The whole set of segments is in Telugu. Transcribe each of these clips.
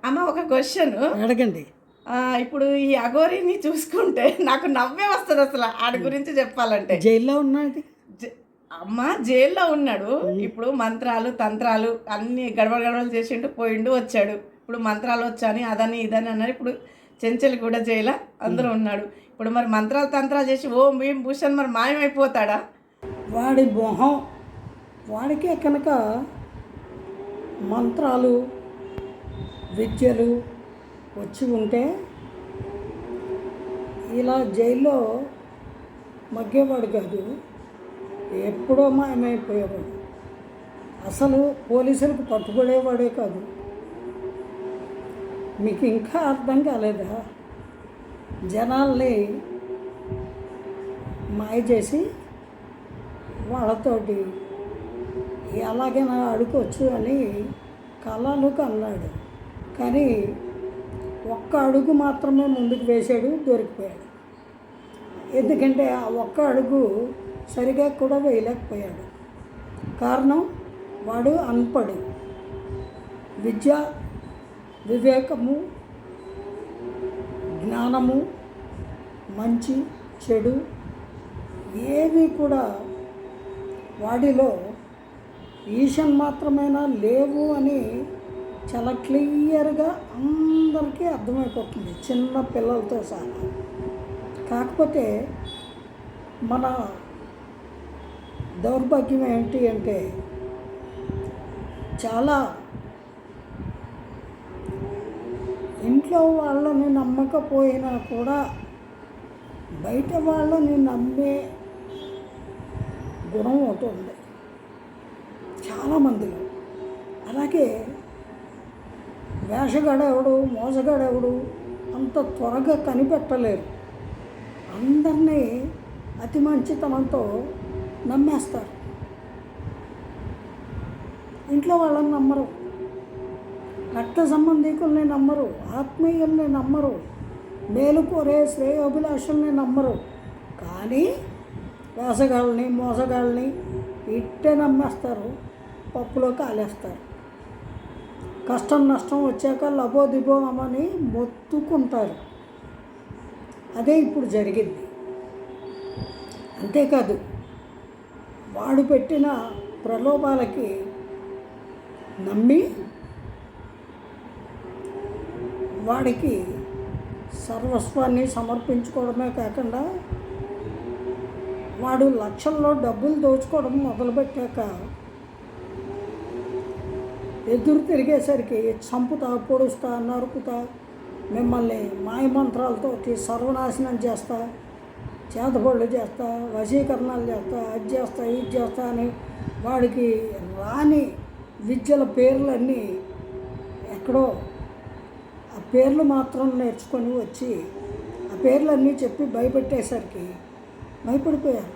అమ్మ ఒక క్వశ్చన్ అడగండి. ఇప్పుడు ఈ అఘోరిని చూసుకుంటే నాకు నవ్వే వస్తుంది అసలు ఆడి గురించి చెప్పాలంటే. జైల్లో ఉన్నది. అమ్మ జైల్లో ఉన్నాడు. ఇప్పుడు మంత్రాలు తంత్రాలు అన్ని గడబడలు చేసిండు, పోయిండు, వచ్చాడు. ఇప్పుడు మంత్రాలు వచ్చాని అదని ఇదని అన్నారు. ఇప్పుడు చెంచల్ కూడా జైల్లో అందరూ ఉన్నాడు. ఇప్పుడు మరి మంత్రాలు తంత్రాలు చేసి ఓం భీం భూషణ్ మరి మాయమైపోతాడా? వాడి మొహం వాడికే కనుక మంత్రాలు విద్యలు వచ్చి ఉంటే ఇలా జైల్లో మగ్గేవాడు కాదు, ఎప్పుడో మాయమైపోయేవాడు. అసలు పోలీసులకు పట్టుబడేవాడే కాదు. మీకు ఇంకా అర్థం కాలేదా? జనాల్ని మాయ చేసి వాళ్ళతోటి ఎలాగైనా అడుకోవచ్చు అని కలలు కన్నాడు. కానీ ఒక్క అడుగు మాత్రమే ముందుకు వేసాడు, దొరికిపోయాడు. ఎందుకంటే ఆ ఒక్క అడుగు సరిగా కూడా వేయలేకపోయాడు. కారణం వాడు అన్పడు. విద్య, వివేకము, జ్ఞానము, మంచి చెడు ఏవి కూడా వాడిలో ఈషన్ మాత్రమేనా లేవు అని చాలా క్లియర్గా అందరికీ అర్థమైపోతుంది, చిన్న పిల్లలతో సహా. కాకపోతే మన దౌర్భాగ్యం ఏంటి అంటే చాలా ఇంట్లో వాళ్ళని నమ్మకపోయినా కూడా బయట వాళ్ళని నమ్మే గుణం ఒకటి ఉంది చాలామందిలో. అలాగే వేషగాడెవడు మోసగాడెవడు అంత త్వరగా కనిపెట్టలేరు. అందరినీ అతి మంచితనంతో నమ్మేస్తారు. ఇంట్లో వాళ్ళని నమ్మరు, రక్త సంబంధికుల్ని నమ్మరు, ఆత్మీయుల్ని నమ్మరు, మేలు కోరే శ్రేయోభిలాషుల్ని నమ్మరు. కానీ వేసగాళ్ళని మోసగాళ్ళని ఇట్టే నమ్మేస్తారు, పప్పులో కాలేస్తారు. కష్టం నష్టం వచ్చాక లబోదిబో అమని మొత్తుకుంటారు. అదే ఇప్పుడు జరిగింది. అంతేకాదు, వాడు పెట్టిన ప్రలోభాలకి నమ్మి వాడికి సర్వస్వాన్ని సమర్పించుకోవడమే కాకుండా వాడు లక్షల్లో డబ్బులు దోచుకోవడం మొదలుపెట్టాక ఎదురు తిరిగేసరికి చంపుతా, పొడుస్తా, నరుకుతా, మిమ్మల్ని మాయమంత్రాలతోటి సర్వనాశనం చేస్తా, చేతబడులు చేస్తా, వశీకరణాలు చేస్తా, అది చేస్తా, ఇది చేస్తా అని వాడికి రాని విద్యల పేర్లన్నీ ఎక్కడో ఆ పేర్లు మాత్రం నేర్చుకొని వచ్చి ఆ పేర్లన్నీ చెప్పి భయపెట్టేసరికి భయపడిపోయారు.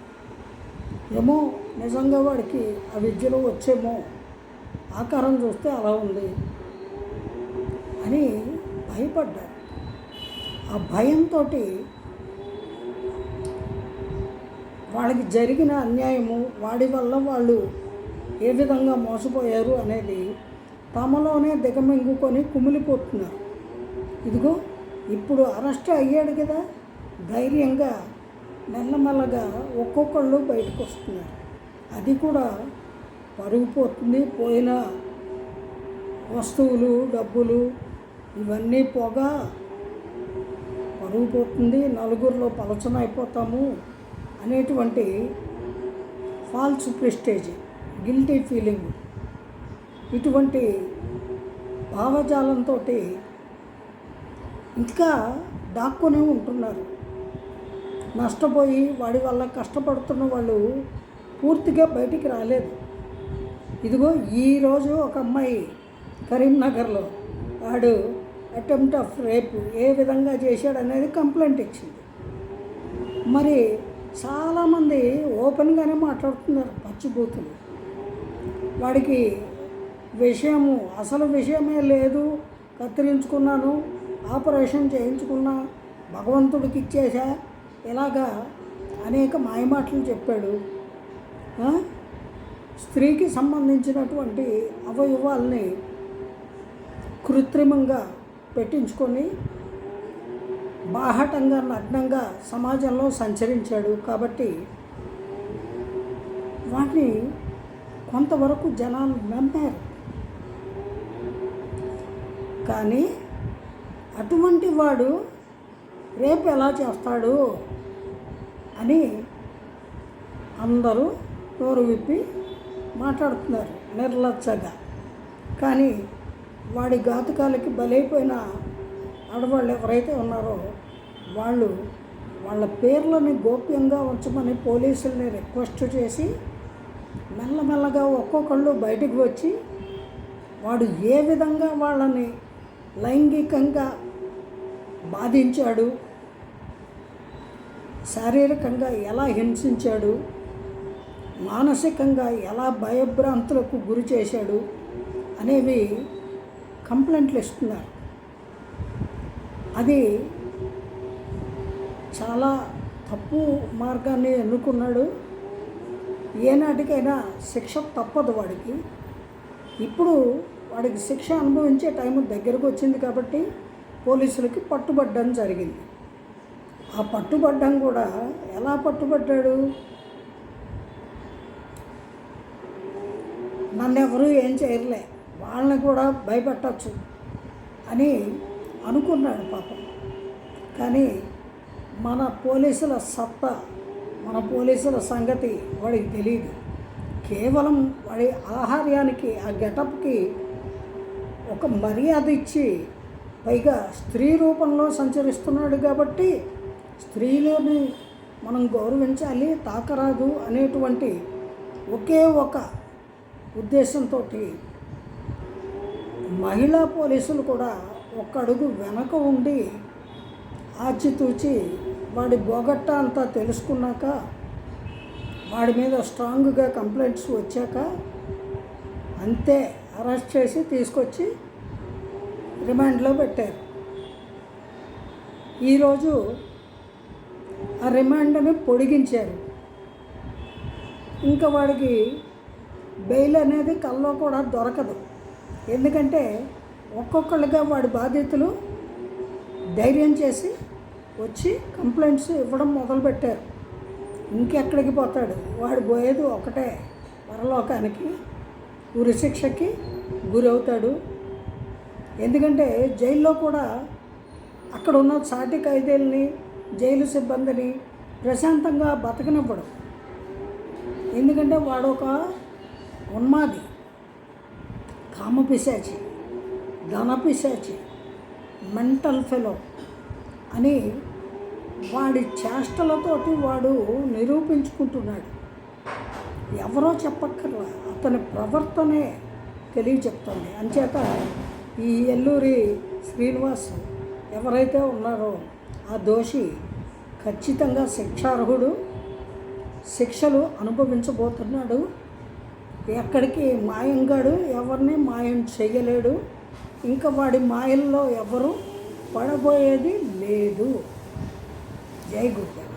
ఏమో నిజంగా వాడికి ఆ విద్యలో వచ్చేమో, ఆకారం చూస్తే అలా ఉంది అని భయపడ్డారు. ఆ భయంతో వాళ్ళకి జరిగిన అన్యాయము, వాడి వల్ల వాళ్ళు ఏ విధంగా మోసపోయారు అనేది తమలోనే దిగమింగుకొని కుమిలిపోతున్నారు. ఇదిగో ఇప్పుడు అరెస్ట్ అయ్యాడు కదా, ధైర్యంగా మెల్లమెల్లగా ఒక్కొక్కళ్ళు బయటకు వస్తున్నారు. అది కూడా పరుగుపోతుంది. పోయిన వస్తువులు, డబ్బులు ఇవన్నీ పోగా పరుగుపోతుంది, నలుగురిలో పలచన అయిపోతాము అనేటువంటి ఫాల్స్ ప్రెస్టేజ్, గిల్టీ ఫీలింగ్, ఇటువంటి భావజాలంతో ఇంకా దాక్కునే ఉంటున్నారు. నష్టపోయి వాడి వల్ల కష్టపడుతున్న వాళ్ళు పూర్తిగా బయటికి రాలేదు. ఇదిగో ఈరోజు ఒక అమ్మాయి కరీంనగర్లో వాడు అటెంప్ట్ ఆఫ్ రేప్ ఏ విధంగా చేశాడనేది కంప్లైంట్ ఇచ్చింది. మరి చాలామంది ఓపెన్గానే మాట్లాడుతున్నారు, పచ్చిబూతులు. వాడికి విషయము అసలు విషయమే లేదు, కత్తిరించుకున్నాను, ఆపరేషన్ చేయించుకున్నా, భగవంతుడికి ఇచ్చేసా, ఇలాగా అనేక మాయమాటలు చెప్పాడు. స్త్రీకి సంబంధించినటువంటి అవయవాల్ని కృత్రిమంగా పెట్టించుకొని బాహటంగా నగ్నంగా సమాజంలో సంచరించాడు. కాబట్టి వాటిని కొంతవరకు జనాలు నమ్మారు. కానీ అటువంటి వాడు రేపు ఎలా చేస్తాడు అని అందరూ నోరు విప్పి మాట్లాడుతున్నారు నిర్లజ్జగా. కానీ వాడి ఘాతుకాలకి బలైపోయిన ఆడవాళ్ళు ఎవరైతే ఉన్నారో వాళ్ళు వాళ్ళ పేర్లని గోప్యంగా ఉంచమని పోలీసుల్ని రిక్వెస్ట్ చేసి మెల్లమెల్లగా ఒక్కొక్కళ్ళు బయటికి వచ్చి వాడు ఏ విధంగా వాళ్ళని లైంగికంగా బాధించాడు, శారీరకంగా ఎలా హింసించాడు, మానసికంగా ఎలా భయభ్రాంతులకు గురి చేశాడు అనేవి కంప్లైంట్లు ఇస్తున్నారు. అది చాలా తప్పు మార్గాన్ని ఎన్నుకున్నాడు. ఏనాటికైనా శిక్ష తప్పదు వాడికి. ఇప్పుడు వాడికి శిక్ష అనుభవించే టైం దగ్గరకు వచ్చింది కాబట్టి పోలీసులకి పట్టుబడ్డం జరిగింది. ఆ పట్టుబడ్డం కూడా ఎలా పట్టుబడ్డాడు, నన్నెవరూ ఏం చేయలే, వాళ్ళని కూడా భయపెట్టచ్చు అని అనుకున్నాడు పాపం. కానీ మన పోలీసుల సత్తా, మన పోలీసుల సంగతి వాడికి తెలియదు. కేవలం వాడి ఆహార్యానికి, ఆ గెటప్కి ఒక మర్యాద ఇచ్చి, పైగా స్త్రీ రూపంలో సంచరిస్తున్నాడు కాబట్టి స్త్రీలని మనం గౌరవించాలి, తాకరాదు అనేటువంటి ఒకే ఒక ఉద్దేశంతో మహిళా పోలీసులు కూడా ఒక అడుగు వెనక ఉండి ఆచితూచి వాడి బోగట్టా అంతా తెలుసుకున్నాక, వాడి మీద స్ట్రాంగ్గా కంప్లైంట్స్ వచ్చాక అంతే అరెస్ట్ చేసి తీసుకొచ్చి రిమాండ్లో పెట్టారు. ఈరోజు ఆ రిమాండ్ని పొడిగించారు. ఇంకా వాడికి బెయిల్ అనేది కల్లో కూడా దొరకదు. ఎందుకంటే ఒక్కొక్కళ్ళుగా వాడి బాధితులు ధైర్యం చేసి వచ్చి కంప్లైంట్స్ ఇవ్వడం మొదలుపెట్టారు. ఇంకెక్కడికి పోతాడు, వాడు పోయేది ఒకటే, పరలోకానికి, ఉరిశిక్షకి గురవుతాడు. ఎందుకంటే జైల్లో కూడా అక్కడ ఉన్న సాటి ఖైదీల్ని, జైలు సిబ్బందిని ప్రశాంతంగా బతకనివ్వడు. ఎందుకంటే వాడు ఒక ఉన్మాది, కామపిశాచి, ధనపిశాచి, మెంటల్ ఫెలో అని వాడి చేష్టలతోటి వాడు నిరూపించుకుంటున్నాడు. ఎవరో చెప్పక్కర్లా, అతని ప్రవర్తనే తెలియచెప్తుంది. అంచేత ఈ ఎల్లూరి శ్రీనివాస్ ఎవరైతే ఉన్నారో ఆ దోషి ఖచ్చితంగా శిక్షార్హుడు, శిక్షలు అనుభవించబోతున్నాడు. ఎక్కడికి మాయంగాడు ఎవరిని మాయం చేయలేడు. ఇంకా వాడి మాయల్లో ఎవరు పడబోయేది లేదు. జై గురుదేవ.